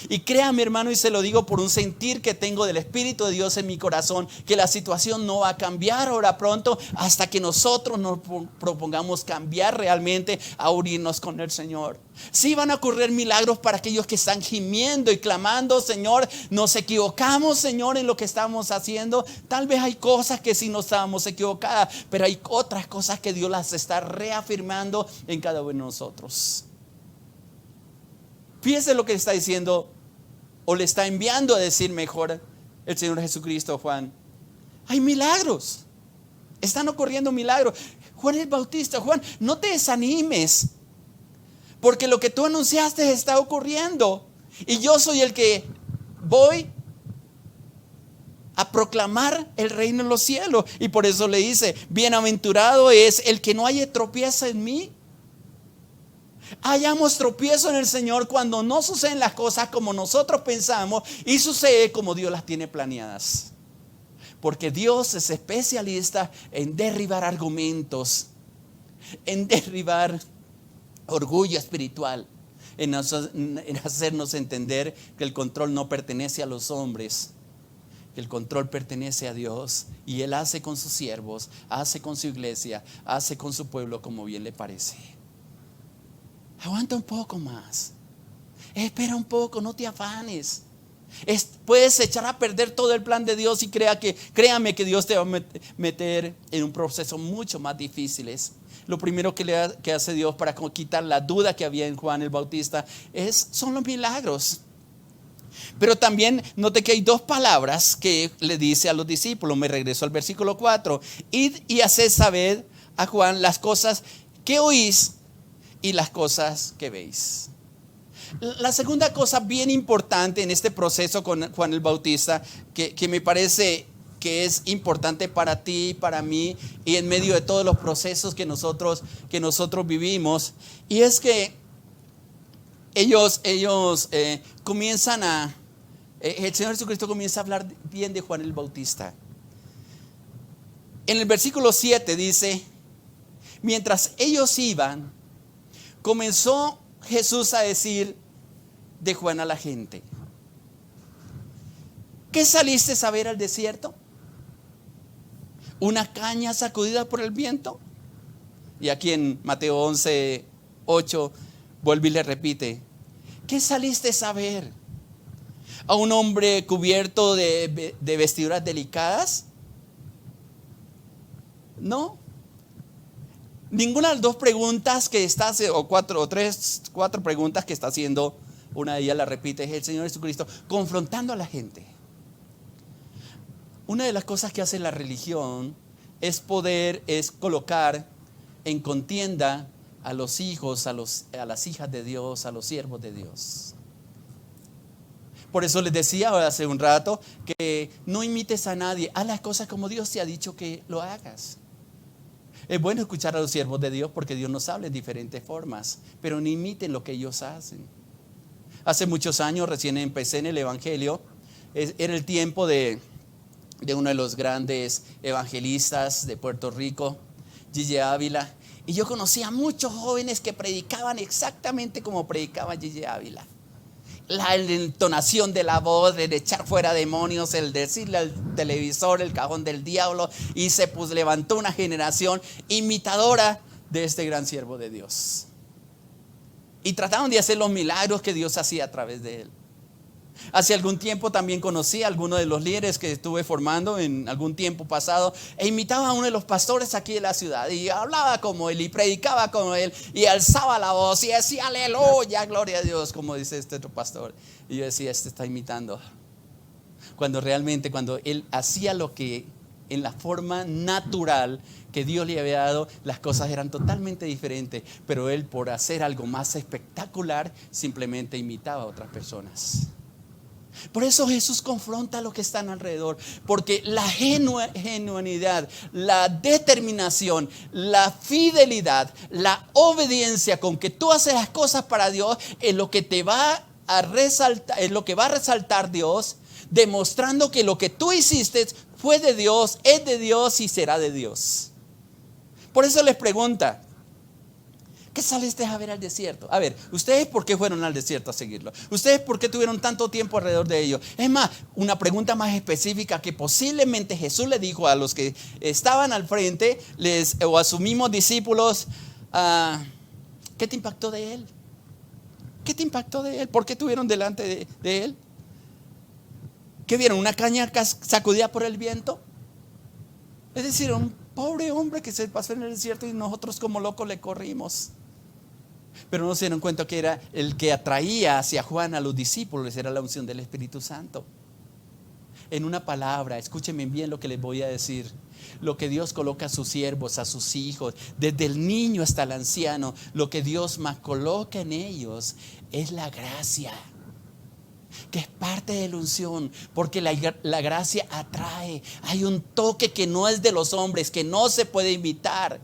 Y créame, hermano, y se lo digo por un sentir que tengo del Espíritu de Dios en mi corazón, que la situación no va a cambiar ahora pronto hasta que nosotros nos propongamos cambiar realmente, a unirnos con el Señor. Sí van a ocurrir milagros para aquellos que están gimiendo y clamando: Señor, nos equivocamos, Señor, en lo que estamos haciendo. Tal vez hay cosas que sí nos estábamos equivocadas, pero hay otras cosas que Dios las está reafirmando en cada uno de nosotros. Fíjese lo que está diciendo, o le está enviando a decir mejor, el Señor Jesucristo a Juan. Hay milagros, están ocurriendo milagros. Juan el Bautista: Juan, no te desanimes, porque lo que tú anunciaste está ocurriendo, y yo soy el que voy a proclamar el reino en los cielos. Y por eso le dice: bienaventurado es el que no haya tropiezo en mí. Hallamos tropiezo en el Señor cuando no suceden las cosas como nosotros pensamos, y sucede como Dios las tiene planeadas. Porque Dios es especialista en derribar argumentos, en derribar orgullo espiritual, en hacernos entender que el control no pertenece a los hombres, que el control pertenece a Dios y Él hace con sus siervos, hace con su iglesia, hace con su pueblo como bien le parece. Aguanta un poco más. Espera un poco, no te afanes. Puedes echar a perder todo el plan de Dios y créame que Dios te va a meter en un proceso mucho más difícil. Lo primero que hace Dios para quitar la duda que había en Juan el Bautista son los milagros. Pero también note que hay dos palabras que le dice a los discípulos. Me regreso al versículo 4. Id y haced saber a Juan las cosas que oís y las cosas que veis. La segunda cosa bien importante en este proceso con Juan el Bautista, que me parece que es importante para ti y para mí, y en medio de todos los procesos que nosotros vivimos, y es que ellos comienzan el Señor Jesucristo comienza a hablar bien de Juan el Bautista. En el versículo 7 dice: mientras ellos iban, comenzó Jesús a decir de Juan a la gente: ¿qué saliste a ver al desierto? ¿Una caña sacudida por el viento? Y aquí en Mateo 11:8 vuelve y le repite: ¿qué saliste a ver? ¿A un hombre cubierto de vestiduras delicadas? No. Ninguna de las dos preguntas que está, o cuatro preguntas que está haciendo, una de ellas la repite, es el Señor Jesucristo confrontando a la gente. Una de las cosas que hace la religión es colocar en contienda a los hijos, a las hijas de Dios, a los siervos de Dios. Por eso les decía hace un rato que no imites a nadie, haz las cosas como Dios te ha dicho que lo hagas. Es bueno escuchar a los siervos de Dios porque Dios nos habla en diferentes formas, pero no imiten lo que ellos hacen. Hace muchos años, recién empecé en el evangelio, era el tiempo de uno de los grandes evangelistas de Puerto Rico, Gigi Ávila, y yo conocía a muchos jóvenes que predicaban exactamente como predicaba Gigi Ávila. La entonación de la voz, el echar fuera demonios, el decirle al televisor el cajón del diablo, y se levantó una generación imitadora de este gran siervo de Dios. Y trataron de hacer los milagros que Dios hacía a través de él. Hace algún tiempo también conocí a algunos de los líderes que estuve formando en algún tiempo pasado, e imitaba a uno de los pastores aquí de la ciudad, y hablaba como él y predicaba como él y alzaba la voz y decía aleluya, gloria a Dios, como dice este otro pastor. Y yo decía, este está imitando, cuando realmente cuando él hacía lo que en la forma natural que Dios le había dado, las cosas eran totalmente diferentes, pero él, por hacer algo más espectacular, simplemente imitaba a otras personas. Por eso Jesús confronta a los que están alrededor, porque la genuinidad, la determinación, la fidelidad, la obediencia con que tú haces las cosas para Dios es lo que te va a resaltar, es lo que va a resaltar Dios, demostrando que lo que tú hiciste fue de Dios, es de Dios y será de Dios. Por eso les pregunta: ¿qué saliste a ver al desierto? A ver, ¿ustedes por qué fueron al desierto a seguirlo? ¿Ustedes por qué tuvieron tanto tiempo alrededor de ellos? Es más, una pregunta más específica que posiblemente Jesús le dijo a los que estaban al frente, o a sus mismos discípulos: ¿qué te impactó de él? ¿Qué te impactó de él? ¿Por qué estuvieron delante de él? ¿Qué vieron? ¿Una caña sacudida por el viento? Es decir, un pobre hombre que se pasó en el desierto y nosotros como locos le corrimos. Pero no se dieron cuenta que era el que atraía hacia Juan a los discípulos, era la unción del Espíritu Santo. En una palabra, escúchenme bien lo que les voy a decir. Lo que Dios coloca a sus siervos, a sus hijos, desde el niño hasta el anciano, lo que Dios más coloca en ellos es la gracia, que es parte de la unción, porque la gracia atrae. Hay un toque que no es de los hombres, que no se puede imitar,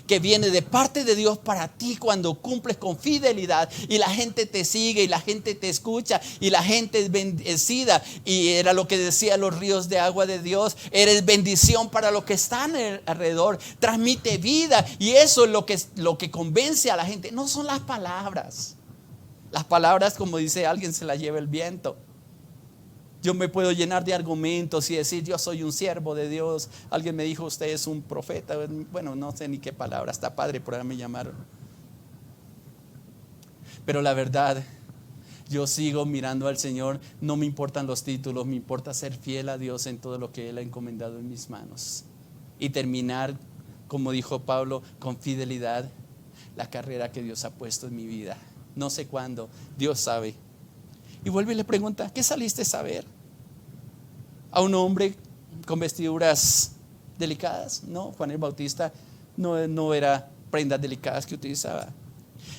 que viene de parte de Dios para ti cuando cumples con fidelidad y la gente te sigue y la gente te escucha y la gente es bendecida. Y era lo que decía los ríos de agua de Dios: eres bendición para los que están alrededor, transmite vida, y eso es lo que convence a la gente. No son las palabras. Las palabras, como dice alguien, se las lleva el viento. Yo me puedo llenar de argumentos y decir, yo soy un siervo de Dios. Alguien me dijo, usted es un profeta. Bueno, no sé ni qué palabra, está padre, por ahí me llamaron. Pero la verdad, yo sigo mirando al Señor. No me importan los títulos, me importa ser fiel a Dios en todo lo que Él ha encomendado en mis manos. Y terminar, como dijo Pablo, con fidelidad la carrera que Dios ha puesto en mi vida. No sé cuándo, Dios sabe. Y vuelve y le pregunta, ¿qué saliste a ver? ¿A un hombre con vestiduras delicadas? No, Juan el Bautista no era prendas delicadas que utilizaba.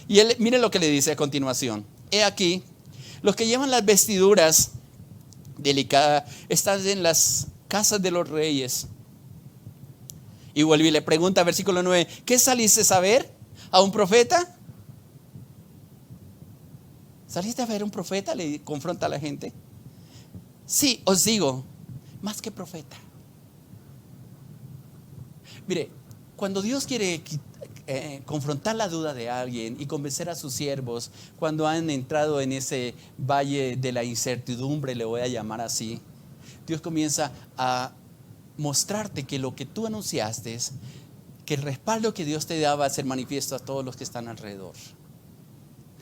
Y él, mire lo que le dice a continuación. He aquí, los que llevan las vestiduras delicadas están en las casas de los reyes. Y vuelve y le pregunta, versículo 9, ¿qué saliste a ver? ¿A un profeta? ¿Saliste a ver a un profeta? Le confronta a la gente. Sí, os digo, más que profeta. Mire, cuando Dios quiere confrontar la duda de alguien y convencer a sus siervos, cuando han entrado en ese valle de la incertidumbre, le voy a llamar así, Dios comienza a mostrarte que lo que tú anunciaste, que el respaldo que Dios te da va a ser manifiesto a todos los que están alrededor.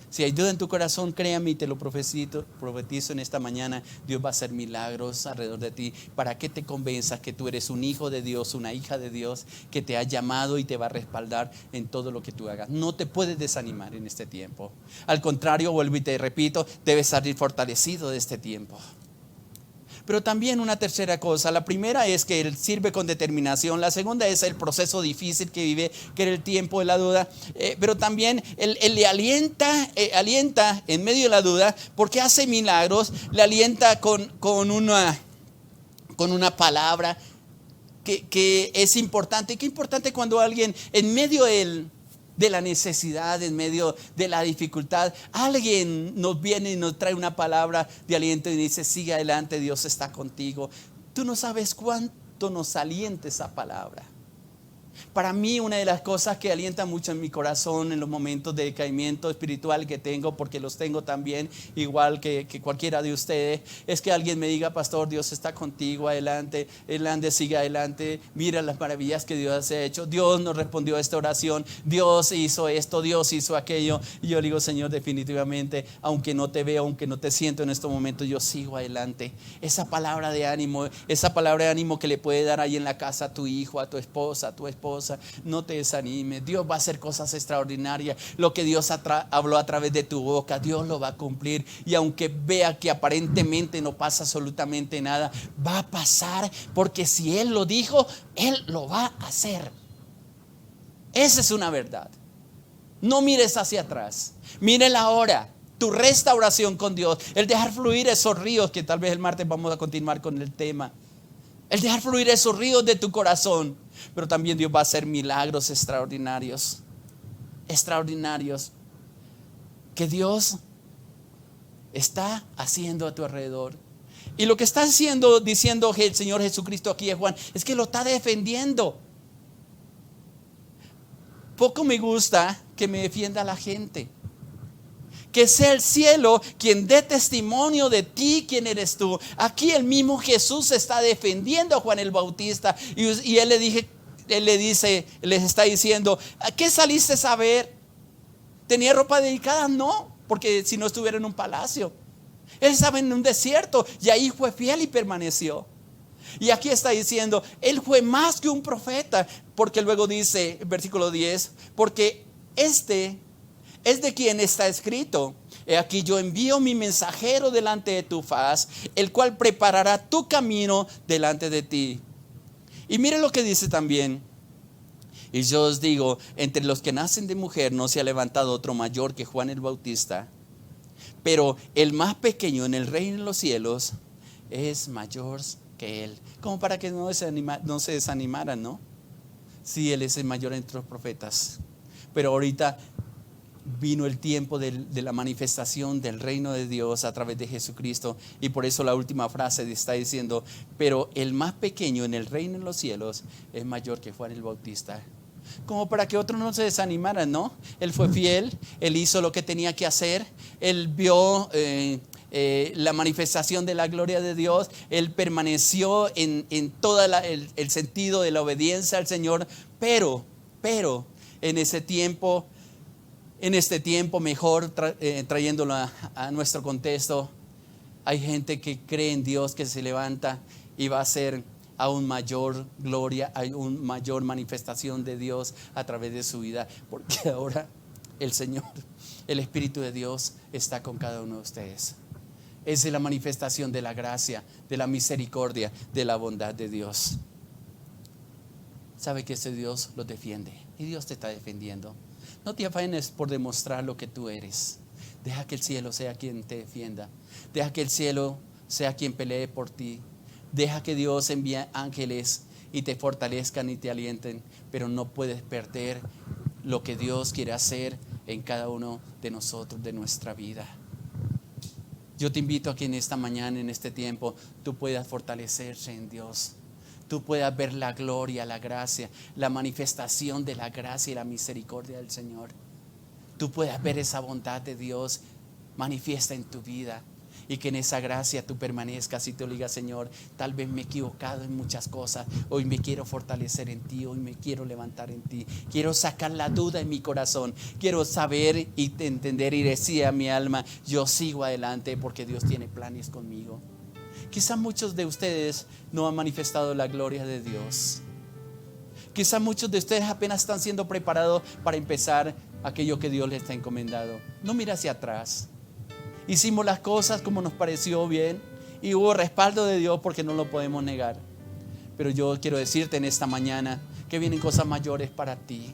Si hay duda en tu corazón, créame y te lo profetizo en esta mañana, Dios va a hacer milagros alrededor de ti para que te convenzas que tú eres un hijo de Dios, una hija de Dios, que te ha llamado y te va a respaldar en todo lo que tú hagas. No te puedes desanimar en este tiempo. Al contrario, vuelvo y te repito, debes salir fortalecido de este tiempo. Pero también una tercera cosa, la primera es que Él sirve con determinación, la segunda es el proceso difícil que vive, que era el tiempo de la duda, pero también Él le alienta en medio de la duda, porque hace milagros, le alienta con una palabra que es importante. Qué importante cuando alguien en medio de la necesidad, en medio de la dificultad, alguien nos viene y nos trae una palabra de aliento y dice, sigue adelante, Dios está contigo. Tú no sabes cuánto nos alienta esa palabra. Para mí, una de las cosas que alienta mucho en mi corazón en los momentos de decaimiento espiritual que tengo, porque los tengo también, igual que cualquiera de ustedes, es que alguien me diga, pastor, Dios está contigo, adelante, sigue adelante, mira las maravillas que Dios ha hecho, Dios nos respondió a esta oración, Dios hizo esto, Dios hizo aquello. Y yo digo, Señor, definitivamente, aunque no te veo, aunque no te siento en estos momentos, yo sigo adelante. Esa palabra de ánimo que le puede dar ahí en la casa a tu hijo, a tu esposa, no te desanimes. Dios va a hacer cosas extraordinarias. Lo que Dios habló a través de tu boca, Dios lo va a cumplir. Y aunque vea que aparentemente no pasa absolutamente nada, va a pasar, porque si Él lo dijo, Él lo va a hacer. Esa es una verdad. No mires hacia atrás, mire la hora. Tu restauración con Dios, el dejar fluir esos ríos, que tal vez el martes vamos a continuar con el tema. El dejar fluir esos ríos de tu corazón. Pero también Dios va a hacer milagros extraordinarios. Extraordinarios. Que Dios está haciendo a tu alrededor. Y lo que está diciendo el Señor Jesucristo aquí a Juan, es que lo está defendiendo. Poco me gusta que me defienda la gente. Que sea el cielo quien dé testimonio de ti, quién eres tú. Aquí el mismo Jesús está defendiendo a Juan el Bautista. Y él les está diciendo, ¿a qué saliste a ver? ¿Tenía ropa dedicada? No, porque si no estuviera en un palacio. Él estaba en un desierto y ahí fue fiel y permaneció. Y aquí está diciendo, él fue más que un profeta, porque luego dice, versículo 10, porque este es de quien está escrito, he aquí yo envío mi mensajero delante de tu faz, el cual preparará tu camino delante de ti. Y mire lo que dice también, y yo os digo, entre los que nacen de mujer no se ha levantado otro mayor que Juan el Bautista, pero el más pequeño en el reino de los cielos es mayor que él. Como para que no se desanimaran, ¿no? Sí, él es el mayor entre los profetas, pero ahorita vino el tiempo de la manifestación del reino de Dios a través de Jesucristo. Y por eso la última frase está diciendo, pero el más pequeño en el reino de los cielos es mayor que Juan el Bautista. Como para que otros no se desanimaran, ¿no? Él fue fiel, él hizo lo que tenía que hacer, él vio la manifestación de la gloria de Dios. Él permaneció en todo el sentido de la obediencia al Señor, pero en este tiempo mejor, trayéndolo a nuestro contexto, hay gente que cree en Dios, que se levanta y va a hacer aún mayor gloria, aún mayor manifestación de Dios a través de su vida, porque ahora el Señor, el Espíritu de Dios está con cada uno de ustedes. Es la manifestación de la gracia, de la misericordia, de la bondad de Dios. Sabe que ese Dios lo defiende y Dios te está defendiendo. No te afanes por demostrar lo que tú eres. Deja que el cielo sea quien te defienda. Deja que el cielo sea quien pelee por ti. Deja que Dios envíe ángeles y te fortalezcan y te alienten. Pero no puedes perder lo que Dios quiere hacer en cada uno de nosotros, de nuestra vida. Yo te invito a que en esta mañana, en este tiempo, tú puedas fortalecerse en Dios. Tú puedas ver la gloria, la gracia, la manifestación de la gracia y la misericordia del Señor. Tú puedas ver esa bondad de Dios manifiesta en tu vida. Y que en esa gracia tú permanezcas y te digas: Señor, tal vez me he equivocado en muchas cosas. Hoy me quiero fortalecer en ti. Hoy me quiero levantar en ti. Quiero sacar la duda en mi corazón. Quiero saber y entender y decir a mi alma: yo sigo adelante porque Dios tiene planes conmigo. Quizá muchos de ustedes no han manifestado la gloria de Dios. Quizá muchos de ustedes apenas están siendo preparados para empezar aquello que Dios les está encomendado. No mira hacia atrás. Hicimos las cosas como nos pareció bien y hubo respaldo de Dios, porque no lo podemos negar. Pero yo quiero decirte en esta mañana que vienen cosas mayores para ti.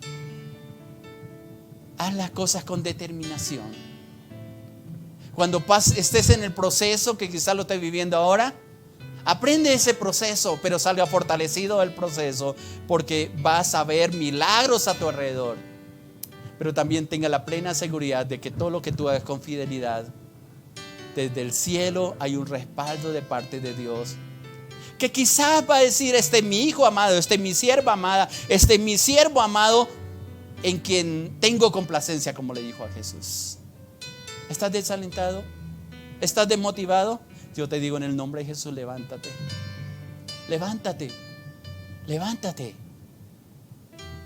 Haz las cosas con determinación. Cuando estés en el proceso que quizás lo estés viviendo ahora, aprende ese proceso, pero salga fortalecido del proceso, porque vas a ver milagros a tu alrededor. Pero también tenga la plena seguridad de que todo lo que tú hagas con fidelidad, desde el cielo hay un respaldo de parte de Dios, que quizás va a decir: este es mi hijo amado, este es mi sierva amada, este es mi siervo amado, en quien tengo complacencia, como le dijo a Jesús. ¿Estás desalentado? ¿Estás desmotivado? Yo te digo en el nombre de Jesús: levántate. Levántate. Levántate.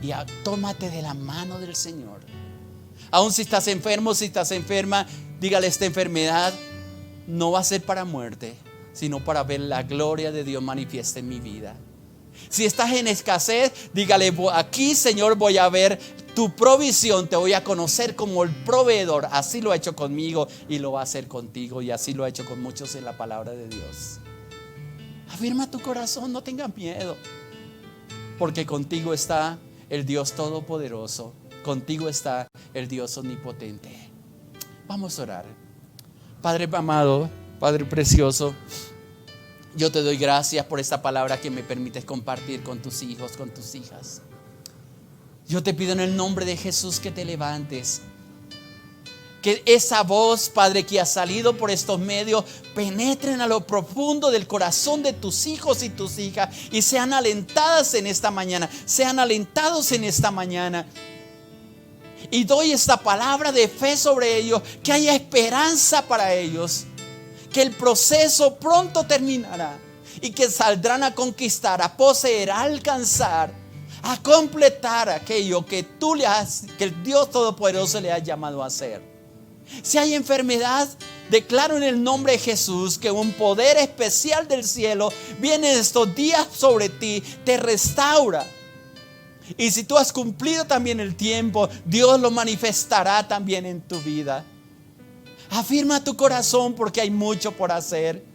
Y tómate de la mano del Señor. Aun si estás enfermo, si estás enferma, dígale: esta enfermedad no va a ser para muerte, sino para ver la gloria de Dios manifiesta en mi vida. Si estás en escasez, dígale: aquí, Señor, voy a ver tu provisión, te voy a conocer como el proveedor. Así lo ha hecho conmigo y lo va a hacer contigo, y así lo ha hecho con muchos en la palabra de Dios. Afirma tu corazón, no tengas miedo, porque contigo está el Dios Todopoderoso, contigo está el Dios Omnipotente. Vamos a orar. Padre amado, Padre precioso, yo te doy gracias por esta palabra que me permites compartir con tus hijos, con tus hijas. Yo te pido en el nombre de Jesús que te levantes, que esa voz, Padre, que ha salido por estos medios, penetren a lo profundo del corazón de tus hijos y tus hijas, y sean alentadas en esta mañana, sean alentados en esta mañana. Y doy esta palabra de fe sobre ellos, que haya esperanza para ellos, que el proceso pronto terminará y que saldrán a conquistar, a poseer, a alcanzar, a completar aquello que que el Dios Todopoderoso le ha llamado a hacer. Si hay enfermedad, declaro en el nombre de Jesús que un poder especial del cielo viene estos días sobre ti, te restaura. Y si tú has cumplido también el tiempo, Dios lo manifestará también en tu vida. Afirma tu corazón, porque hay mucho por hacer.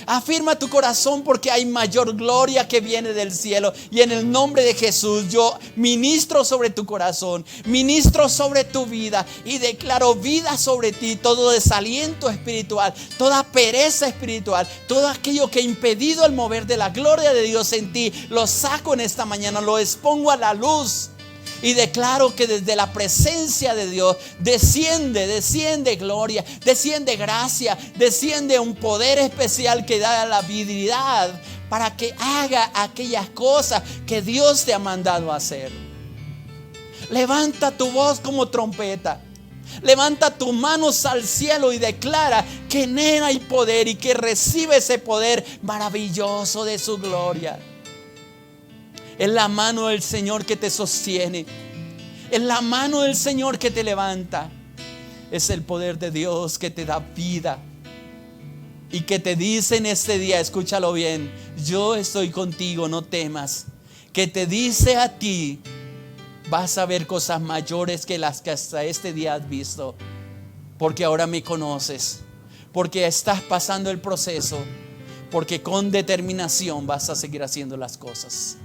Afirma tu corazón, porque hay mayor gloria que viene del cielo. Y en el nombre de Jesús yo ministro sobre tu corazón, ministro sobre tu vida, y declaro vida sobre ti. Todo desaliento espiritual, toda pereza espiritual, todo aquello que ha impedido el mover de la gloria de Dios en ti, lo saco en esta mañana, lo expongo a la luz. Y declaro que desde la presencia de Dios desciende gloria, desciende gracia, desciende un poder especial que da la habilidad para que haga aquellas cosas que Dios te ha mandado a hacer. Levanta tu voz como trompeta. Levanta tus manos al cielo y declara que en Él hay poder y que recibe ese poder maravilloso de su gloria. Es la mano del Señor que te sostiene. Es la mano del Señor que te levanta. Es el poder de Dios que te da vida y que te dice en este día, escúchalo bien, yo estoy contigo, no temas. Que te dice a ti, vas a ver cosas mayores que las que hasta este día has visto, porque ahora me conoces, porque estás pasando el proceso, porque con determinación vas a seguir haciendo las cosas,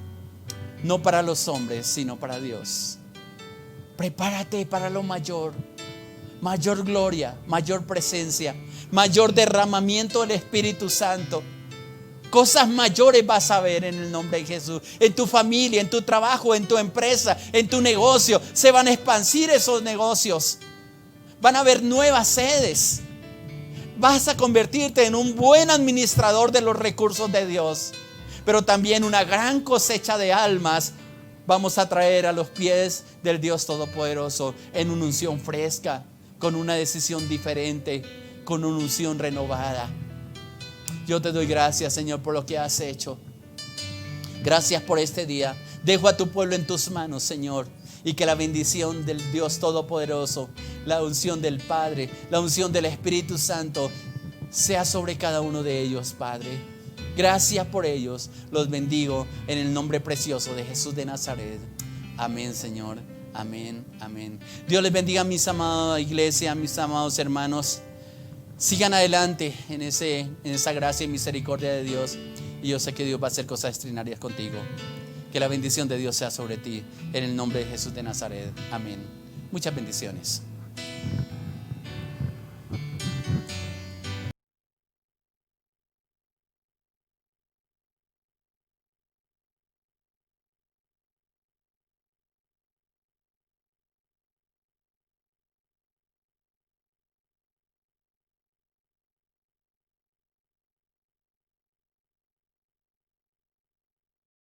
no para los hombres, sino para Dios. Prepárate para lo mayor. Mayor gloria, mayor presencia, mayor derramamiento del Espíritu Santo. Cosas mayores vas a ver en el nombre de Jesús. En tu familia, en tu trabajo, en tu empresa, en tu negocio. Se van a expandir esos negocios. Van a haber nuevas sedes. Vas a convertirte en un buen administrador de los recursos de Dios. Pero también una gran cosecha de almas vamos a traer a los pies del Dios Todopoderoso en una unción fresca, con una decisión diferente, con una unción renovada. Yo te doy gracias, Señor, por lo que has hecho. Gracias por este día. Dejo a tu pueblo en tus manos, Señor, y que la bendición del Dios Todopoderoso, la unción del Padre, la unción del Espíritu Santo sea sobre cada uno de ellos, Padre. Gracias por ellos. Los bendigo en el nombre precioso de Jesús de Nazaret. Amén, Señor. Amén, amén. Dios les bendiga, mis amados iglesia, mis amados hermanos. Sigan adelante en esa gracia y misericordia de Dios. Y yo sé que Dios va a hacer cosas extraordinarias contigo. Que la bendición de Dios sea sobre ti. En el nombre de Jesús de Nazaret. Amén. Muchas bendiciones.